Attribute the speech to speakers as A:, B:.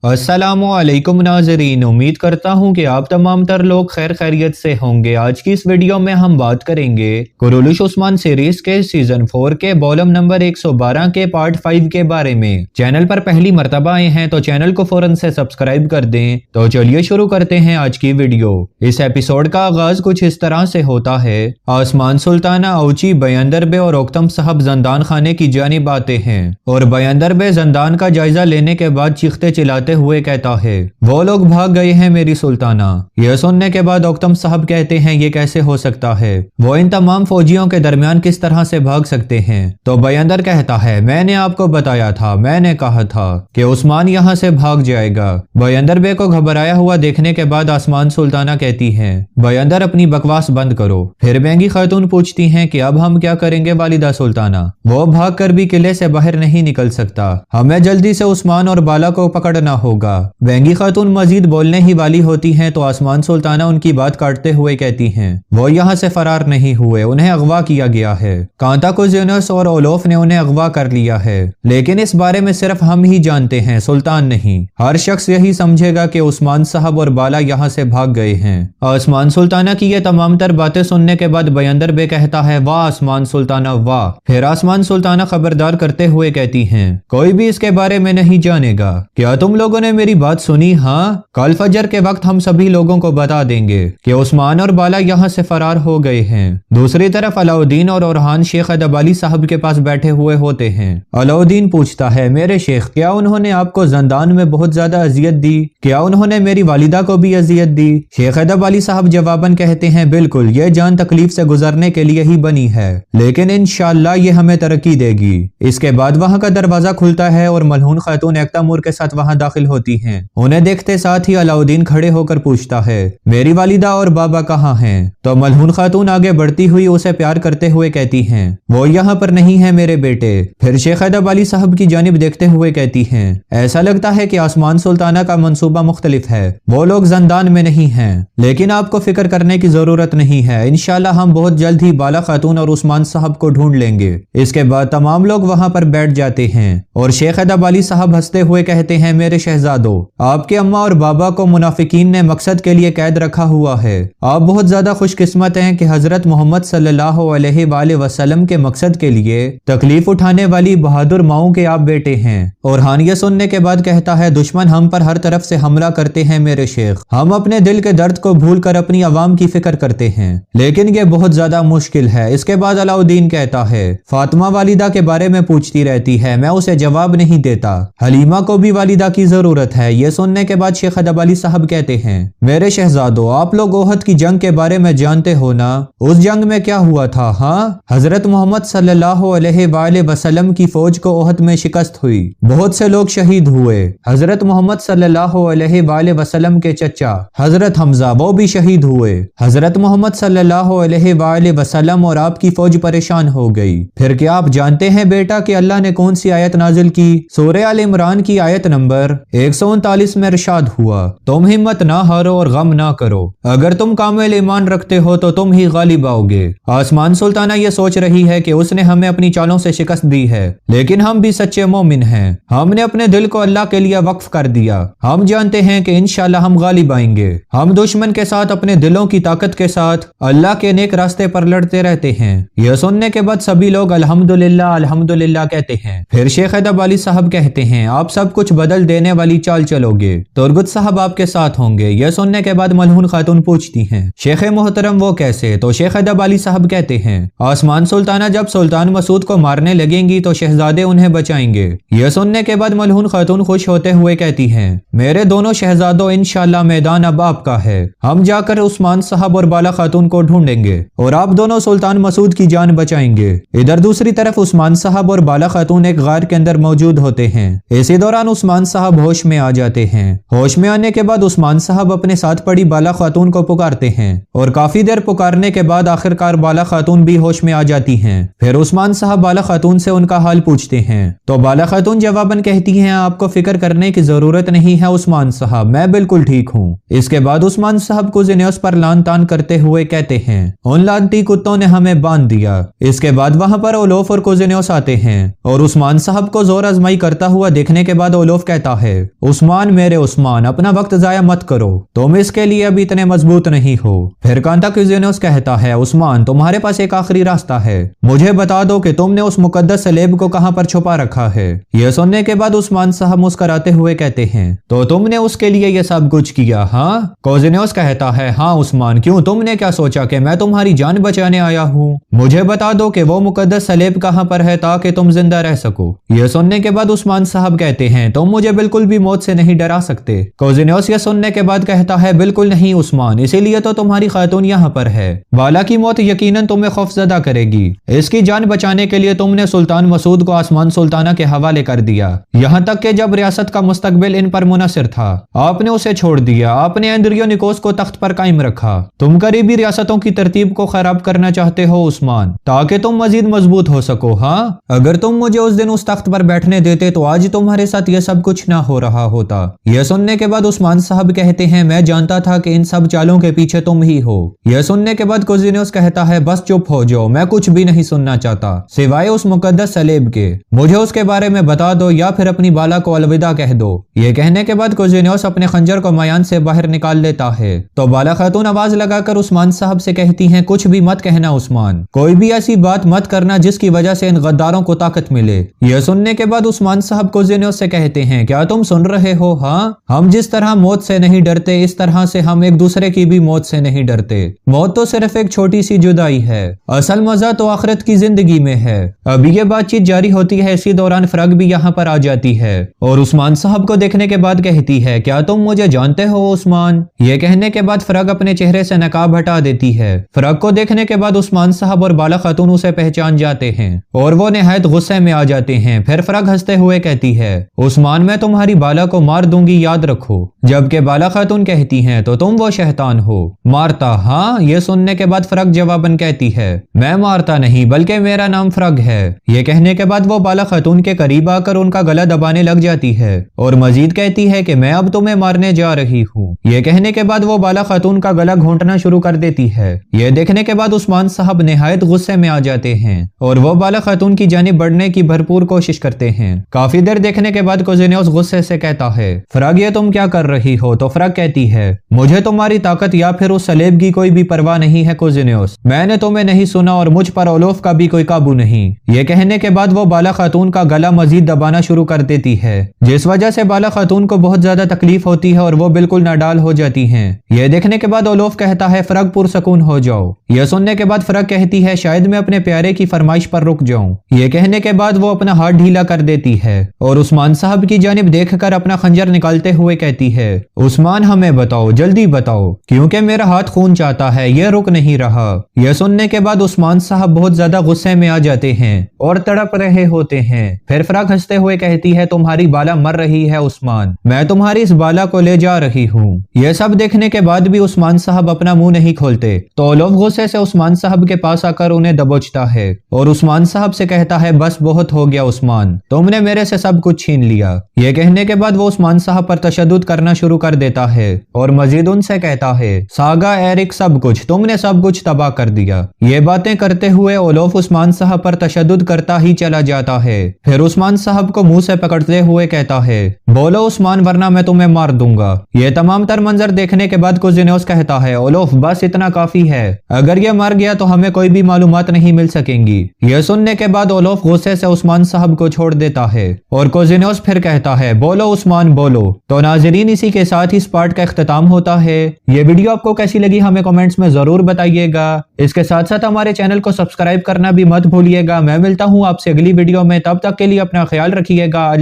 A: अस्सलामुअलैकुम नाज़रीन, उम्मीद करता हूँ कि आप तमाम तर लोग खैर खैरियत से होंगे। आज की इस वीडियो में हम बात करेंगे कुरैश उस्मान सीरीज के सीजन 4 के वॉल्यूम नंबर 112 के पार्ट 5 के बारे में। चैनल पर पहली मर्तबा आए हैं तो चैनल को फौरन से सब्सक्राइब कर दें। तो चलिए शुरू करते हैं आज की वीडियो। इस एपिसोड का आगाज कुछ इस तरह से होता है। आसमान सुल्ताना, औची, बयंदर बे और ओक्तम साहब जंदान खाने की जानिब आते हैं और बयंदर बे जंदान का जायजा लेने के बाद चीखते चिल्लाते हुए कहता है, वो लोग भाग गए हैं मेरी सुल्ताना। यह सुनने के बाद ओक्तम साहब कहते हैं, ये कैसे हो सकता है? वो इन तमाम फौजियों के दरमियान किस तरह से भाग सकते हैं? तो बयंदर कहता है, मैंने आपको बताया था, मैंने कहा था कि उस्मान यहाँ से भाग जाएगा। बयंदर बे को घबराया हुआ देखने के बाद आसमान सुल्ताना कहती है, बयंदर अपनी बकवास बंद करो। फिर महंगी खातून पूछती हैं कि अब हम क्या करेंगे वालिदा सुल्ताना? वो भाग कर भी किले से बाहर नहीं निकल सकता, हमें जल्दी से उस्मान और बाला को पकड़ना होगा। वेंगी खातून मजीद बोलने ही वाली होती हैं तो आसमान सुल्ताना उनकी बात काटते हुए कहती हैं, वो यहाँ से फरार नहीं हुए, उन्हें अगवा किया गया है। कांता कुज़िनस और ओलोफ ने उन्हें अगवा कर लिया है, लेकिन इस बारे में सिर्फ हम ही जानते हैं, सुल्तान नहीं। हर शख्स यही समझेगा कि उस्मान साहब और बाला यहाँ से भाग गए हैं। आसमान सुल्ताना की ये तमाम तर बातें सुनने के बाद बयंदर बे कहता है, वाह आसमान सुल्ताना वाह। फिर आसमान सुल्ताना खबरदार करते हुए कहती हैं, कोई भी इसके बारे में नहीं जानेगा। क्या तुम लोगों ने मेरी बात सुनी? हाँ, कल फजर के वक्त हम सभी लोगों को बता देंगे कि उस्मान और बाला यहाँ से फरार हो गए हैं। दूसरी तरफ अलाउद्दीन और ओरहान शेख अदब अली साहब के पास बैठे हुए होते हैं। अलाउद्दीन पूछता है, मेरे शेख, क्या उन्होंने आपको जंदान में बहुत ज्यादा अजियत दी? क्या उन्होंने मेरी वालिदा को भी अजियत दी? शेख अदब अली साहब जवाबन कहते हैं, बिल्कुल, ये जान तकलीफ से गुजरने के लिए ही बनी है, लेकिन इंशाअल्लाह ये हमें तरक्की देगी। इसके बाद वहाँ का दरवाजा खुलता है और मलहून खातून एक्तामूर के साथ वहाँ दाखिल होती हैं। उन्हें देखते साथ ही अलाउद्दीन खड़े होकर पूछता है, मेरी वालिदा और बाबा कहाँ हैं? तो मलहून खातून आगे बढ़ती हुई उसे प्यार करते हुए कहती हैं, वो यहाँ पर नहीं है मेरे बेटे। फिर शेख अदब अली साहब की जानिब देखते हुए कहती हैं, ऐसा लगता है कि आसमान सुल्ताना का मंसूबा मुख्तलिफ है, वो लोग जंदान में नहीं हैं, लेकिन आपको फिक्र करने की जरूरत नहीं है, इंशाल्लाह हम बहुत जल्द ही बाला खातून और उस्मान साहब को ढूंढ लेंगे। इसके बाद तमाम लोग वहाँ पर बैठ जाते हैं और शेख अदब अली साहब हंसते हुए कहते हैं, मेरे शहजादो, आपके अम्मा और बाबा को मुनाफिकीन ने मकसद के लिए कैद रखा हुआ है। आप बहुत ज्यादा खुशकिस्मत हैं कि हजरत मोहम्मद सल्लल्लाहु अलैहि वसल्लम के मकसद के लिए तकलीफ उठाने वाली बहादुर माओं के आप बेटे हैं। और हानिया सुनने के बाद कहता है, दुश्मन हम पर हर तरफ से हमला करते हैं मेरे शेख, हम अपने दिल के दर्द को भूल कर अपनी आवाम की फिक्र करते हैं, लेकिन ये बहुत ज्यादा मुश्किल है। इसके बाद अलाउद्दीन कहता है, फातिमा वालिदा के बारे में पूछती रहती है, मैं उसे जवाब नहीं देता, हलीमा को भी वालिदा की जरूरत है। ये सुनने के बाद शेख अदब अली साहब कहते हैं, मेरे शहजादो, आप लोग ओहद की जंग के बारे में जानते हो ना? उस जंग में क्या हुआ था? हाँ, हजरत मोहम्मद सल्लल्लाहु अलैहि वसल्लम की फौज को ओहद में शिकस्त हुई, बहुत से लोग शहीद हुए। हजरत मोहम्मद सल्लल्लाहु अलैहि वसल्लम के चचा हजरत हमजा वो भी शहीद हुए। हजरत मोहम्मद सल्लल्लाहु अलैहि वसल्लम और आपकी फौज परेशान हो गई। फिर क्या आप जानते हैं बेटा कि अल्लाह ने कौन सी आयत नाजिल की? सूरह आल इमरान की आयत नंबर 139 में इरशाद हुआ, तुम हिम्मत ना हारो और गम ना करो, अगर तुम कामिल ईमान रखते हो तो तुम ही गालिब आओगे। आसमान सुल्ताना ये सोच रही है कि उसने हमें अपनी चालों से शिकस्त दी है, लेकिन हम भी सच्चे मोमिन हैं, हमने अपने दिल को अल्लाह के लिए वक्फ कर दिया। हम जानते हैं कि इंशाअल्लाह हम गालिब आएंगे। हम दुश्मन के साथ अपने दिलों की ताकत के साथ अल्लाह के नेक रास्ते पर लड़ते रहते हैं। यह सुनने के बाद सभी लोग अल्हम्दुलिल्लाह अल्हम्दुलिल्लाह कहते हैं। फिर शेख अदब अली साहब कहते हैं, आप सब कुछ बदल देने वाली चाल चलोगे, तुर्गुत साहब आपके साथ होंगे। यह सुनने के बाद मलहून खातून पूछती हैं, शेख मोहतरम वो कैसे? तो शेख अदब अली साहब कहते हैं, आसमान सुल्ताना जब सुल्तान मसूद को मारने लगेंगी तो शहजादे उन्हें बचाएंगे। यह सुनने के बाद मलहून खातून खुश होते हुए कहती हैं, मेरे दोनों शहजादों, इंशाअल्लाह मैदान अब आपका है, हम जाकर उस्मान साहब और बाला खातून को ढूंढेंगे और आप दोनों सुल्तान मसूद की जान बचाएंगे। इधर दूसरी तरफ उस्मान साहब और बाला खातून एक गार के अंदर मौजूद होते हैं। इसी दौरान उस्मान साहब होश में आ जाते हैं। होश में आने के बाद उस्मान साहब अपने साथ पड़ी बाला खातून को पुकारते हैं और काफी देर पुकारने के बाद आखिरकार बाला खातून भी होश में आ जाती हैं। फिर उस्मान साहब बाला खातून से उनका हाल पूछते हैं तो बाला खातून जवाबन कहती हैं, आपको फिक्र करने की जरूरत नहीं है उस्मान साहब, मैं बिल्कुल ठीक हूँ। इसके बाद उस्मान साहब कुज़िनस पर लान तान करते हुए कहते हैं, उन लानती कुत्तों ने हमें बांध दिया। इसके बाद वहां पर ओलोफ और कुज़िनस आते हैं और उस्मान साहब को जोर आजमाई करता हुआ देखने के बाद ओलोफ कहता है, उस्मान मेरे उस्मान, अपना वक्त जाया मत करो, तुम इसके लिए अभी इतने मजबूत नहीं हो। फिर कांताक्यूज़ेनोस कहता है, उस्मान तुम्हारे पास एक आखिरी रास्ता है, मुझे बता दो कि तुमने उस मुकद्दस सलेब को कहां पर छुपा रखा है। यह सुनने के बाद उस्मान साहब मुस्कुराते हुए कहते हैं, तो तुमने उसके लिए यह सब कुछ किया? हाँ। क्यूज़ेनोस कहता है, हाँ उस्मान, क्यों, तुमने क्या सोचा कि मैं तुम्हारी जान बचाने आया हूँ? मुझे बता दो कि वो मुकद्दस सलेब कहां पर है ताकि तुम जिंदा रह सको। यह सुनने के बाद उस्मान साहब कहते हैं, तुम मुझे बिल्कुल भी मौत से नहीं डरा सकते। क्यूज़ेनोस यह सुनने के बाद कहता है, बिल्कुल नहीं उस्मान, इसीलिए तो तुम्हारी खातून यहाँ पर है। बाला की मौत यकीनन तुम्हें खौफजदा करेगी। इसकी जान बचाने के लिए तुमने सुल्तान मसूद को आसमान सुल्ताना के हवाले कर दिया, यहाँ तक कि जब रियासत का मुस्तकबिल इन पर मुनहसर था आपने उसे छोड़ दिया। आपने एंद्रियोनिकोस को तख्त पर कायम रखा। तुम करीबी रियासतों की तरतीब को खराब करना चाहते हो उस्मान, ताकि तुम मजीद मजबूत हो सको। हाँ, अगर तुम मुझे उस दिन उस तख्त पर बैठने देते तो आज तुम्हारे साथ यह सब कुछ ना हो रहा होता। यह सुनने के बाद उस्मान साहब कहते हैं, मैं जानता था कि इन सब चालों के पीछे तुम ही हो। यह सुनने के बाद क्यूज़ेनोस कहता है, बस चुप हो जाओ, मैं कुछ भी नहीं सुनना चाहता सिवाय उस मुकद्दस सलेब के। मुझे उसके बारे में बता दो या फिर अपनी बाला को अलविदा कह दो। यह कहने के बाद क्यूज़ेनोस अपने खंजर को मयान से बाहर निकाल लेता है तो बाला खातून आवाज लगाकर उस्मान साहब से कहती हैं, कुछ भी मत कहना उस्मान, कोई भी ऐसी बात मत करना जिसकी वजह से इन गद्दारों को ताकत मिले। यह सुनने के बाद उस्मान साहब क्यूज़ेनोस से कहते हैं, क्या तुम सुन रहे हो? हाँ, हम जिस तरह मौत से नहीं डरते इस तरह से हम एक दूसरे की भी मौत से नहीं डरते। मौत तो सिर्फ एक छोटी सी जुदाई है, असल मजा तो आखिरत की जिंदगी में है। अभी ये बातचीत जारी होती है, इसी दौरान फ्रग भी यहाँ पर आ जाती है और उस्मान साहब को देखने के बाद कहती है, क्या तुम मुझे जानते हो उस्मान? ये कहने के बाद फ्रग अपने चेहरे से नकाब हटा देती है। फ्रग को देखने के बाद उस्मान साहब और बाला खातून उसे पहचान जाते हैं और वो निहायत गुस्से में आ जाते हैं। फिर फ्रग हंसते हुए कहती है, उस्मान मैं तुम्हारी बाला को मार दूंगी, याद रखो। जबकि बाला खातून कहती हैं, तो तुम वो शैतान हो। मारता? हाँ। ये सुनने के बाद फ्रग जवाबन कहती है, मैं मारता नहीं बल्कि मेरा नाम फ्रग है। ये कहने के बाद वो बाला खातून के करीब आकर उनका गला दबाने लग जाती है और मजीद कहती है कि मैं अब तुम्हें मारने जा रही हूँ। ये कहने के बाद वो बाला खातून का गला घोंटना शुरू कर देती है। ये देखने के बाद उस्मान साहब निहायत गुस्से में आ जाते हैं और वो बाला खातून की जानिब बढ़ने की भरपूर कोशिश करते हैं। काफी देर देखने के बाद क्यूज़ेनोस गुस्से से कहता है, फ्रग ये तुम क्या कर रही हो? तो फ्रग कहती है, मुझे तुम्हारी ताकत या फिर उस सलेब की कोई भी परवाह नहीं है क्यूज़ेनोस, मैंने तुम्हें नहीं सुना और मुझ पर ओलोफ का भी कोई काबू नहीं। ये कहने के बाद वो बाला खातून का गला मजीद दबाना शुरू कर देती है, जिस वजह से बाला खातून को बहुत ज्यादा तकलीफ होती है और वो बिल्कुल नाडाल हो जाती हैं। ये देखने के बाद ओलोफ कहता है, फ्रग पुरसकून हो जाओ। यह सुनने के बाद फ्रग कहती है, शायद मैं अपने प्यारे की फरमाइश पर रुक जाऊं। ये कहने के बाद वो अपना हाथ ढीला कर देती है और उस्मान साहब की जानिब देखकर अपना खंजर निकालते हुए कहती है, उस्मान हमें बताओ, जल्दी बताओ, क्योंकि मेरा हाथ खून चाहता है, ये रुक नहीं रहा। यह सुनने के बाद उस्मान साहब बहुत ज्यादा गुस्से में आ जाते हैं और तड़प रहे होते हैं। फिर फ्रग हंसते हुए कहती है, तुम्हारी बाला मर रही है उस्मान, मैं तुम्हारी इस बाला को ले जा रही हूँ। यह सब देखने के बाद भी उस्मान साहब अपना मुंह नहीं खोलते तो ओलोफ गुस्से से उस्मान साहब के पास आकर उन्हें दबोचता है और उस्मान साहब से कहता है, बस बहुत हो गया उस्मान, तुमने मेरे से सब कुछ छीन लिया। यह कहने के बाद वो उस्मान साहब पर तशद्दुद करना शुरू कर देता है और मजीद उनसे कहता है, सागा एरिक सब कुछ, तुमने सब कुछ तबाह कर दिया। ये बातें करते हुए ओलोफ उस्मान साहब पर तशद्दुद करता ही चला जाता है। फिर उस्मान साहब को मुंह से पकड़ते हुए कहता है, बोलो उस्मान वरना मैं तुम्हें मार दूंगा। ये तमाम तर मंजर देखने के बाद क्यूज़ेनोस कहता है, ओलोफ बस इतना काफी है, अगर ये मर गया तो हमें कोई भी मालूमात नहीं मिल सकेंगी। यह सुनने के बाद ओलोफ गुस्से से उस्मान साहब को छोड़ देता है और क्यूज़ेनोस फिर कहता है, बोलो उस्मान बोलो। तो नाजरीन इसी के साथ इस पार्ट का इख्तिताम होता है। ये वीडियो आपको कैसी लगी हमें कमेंट्स में जरूर बताइएगा। इसके साथ साथ हमारे चैनल को सब्सक्राइब करना भी मत भूलिएगा। मैं मिलता हूँ आपसे अगली वीडियो में, तब तक के लिए अपना ख्याल रखिएगा।